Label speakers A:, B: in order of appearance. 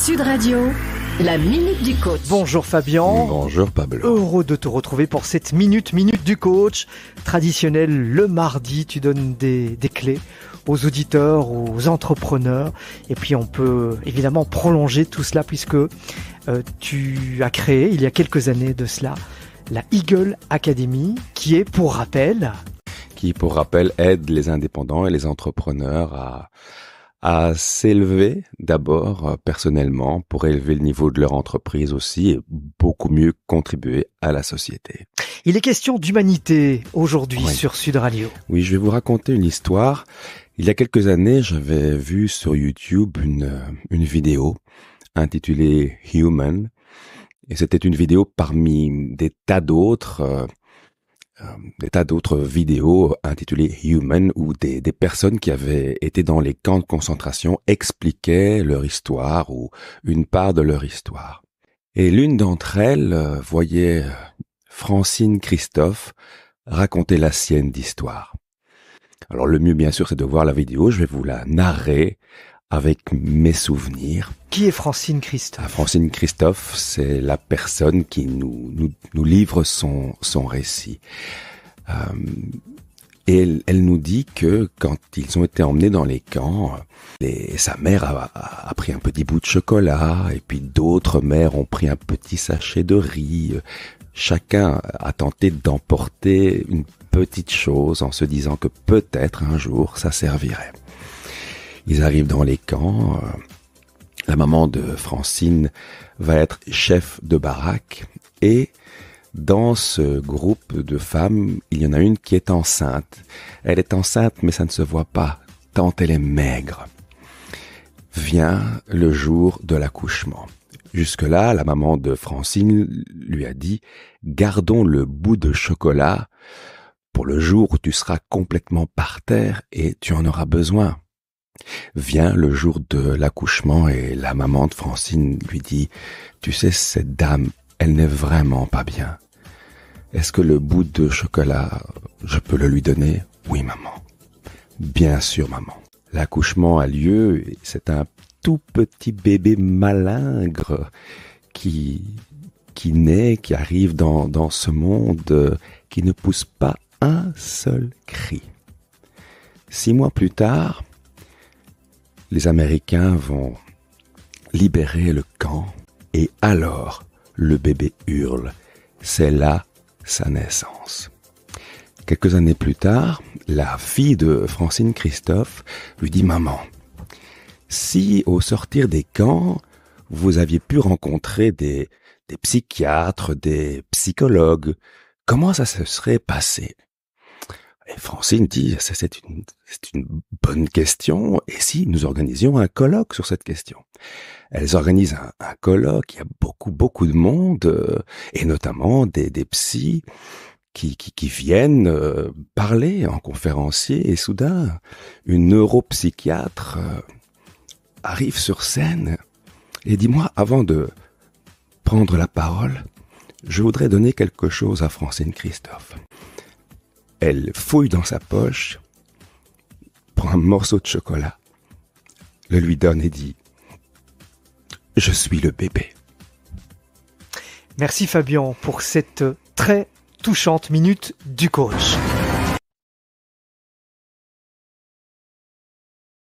A: Sud Radio, la Minute du Coach.
B: Bonjour Fabien.
C: Bonjour Pablo.
B: Heureux de te retrouver pour cette minute du coach. Traditionnelle, le mardi, tu donnes des clés aux auditeurs, aux entrepreneurs. Et puis on peut évidemment prolonger tout cela puisque tu as créé, il y a quelques années de cela, la Eagle Academy, qui est, pour rappel,
C: aide les indépendants et les entrepreneurs à s'élever d'abord personnellement pour élever le niveau de leur entreprise aussi et beaucoup mieux contribuer à la société.
B: Il est question d'humanité aujourd'hui sur Sud Radio.
C: Oui, je vais vous raconter une histoire. Il y a quelques années, j'avais vu sur YouTube une vidéo intitulée Human, et c'était une vidéo parmi des tas d'autres vidéos intitulées Human, où des personnes qui avaient été dans les camps de concentration expliquaient leur histoire ou une part de leur histoire. Et l'une d'entre elles voyait Francine Christophe raconter la sienne d'histoire. Alors le mieux bien sûr c'est de voir la vidéo, je vais vous la narrer avec mes souvenirs.
B: Qui est Francine Christophe ?
C: Francine Christophe, c'est la personne qui nous livre son récit. Et elle nous dit que quand ils ont été emmenés dans les camps, sa mère a pris un petit bout de chocolat, et puis d'autres mères ont pris un petit sachet de riz. Chacun a tenté d'emporter une petite chose en se disant que peut-être un jour ça servirait. Ils arrivent dans les camps, la maman de Francine va être chef de baraque et dans ce groupe de femmes, il y en a une qui est enceinte. Elle est enceinte mais ça ne se voit pas tant elle est maigre. Vient le jour de l'accouchement. Jusque-là, la maman de Francine lui a dit « Gardons le bout de chocolat pour le jour où tu seras complètement par terre et tu en auras besoin. » Vient le jour de l'accouchement et la maman de Francine lui dit « Tu sais, cette dame, elle n'est vraiment pas bien. Est-ce que le bout de chocolat, je peux le lui donner ? » « Oui, maman. »« Bien sûr, maman. » L'accouchement a lieu et c'est un tout petit bébé malingre qui naît, qui arrive dans ce monde, qui ne pousse pas un seul cri. 6 mois plus tard, les Américains vont libérer le camp et alors le bébé hurle. C'est là sa naissance. Quelques années plus tard, la fille de Francine Christophe lui dit « Maman, si au sortir des camps, vous aviez pu rencontrer des psychiatres, des psychologues, comment ça se serait passé ?» Et Francine dit, c'est une bonne question, et si nous organisions un colloque sur cette question? Elles organisent un colloque, il y a beaucoup de monde, et notamment des psys qui viennent parler en conférencier, et soudain, une neuropsychiatre arrive sur scène et dit, moi, avant de prendre la parole, je voudrais donner quelque chose à Francine Christophe. Elle fouille dans sa poche, prend un morceau de chocolat, le lui donne et dit « Je suis le bébé ».
B: Merci Fabien pour cette très touchante minute du coach.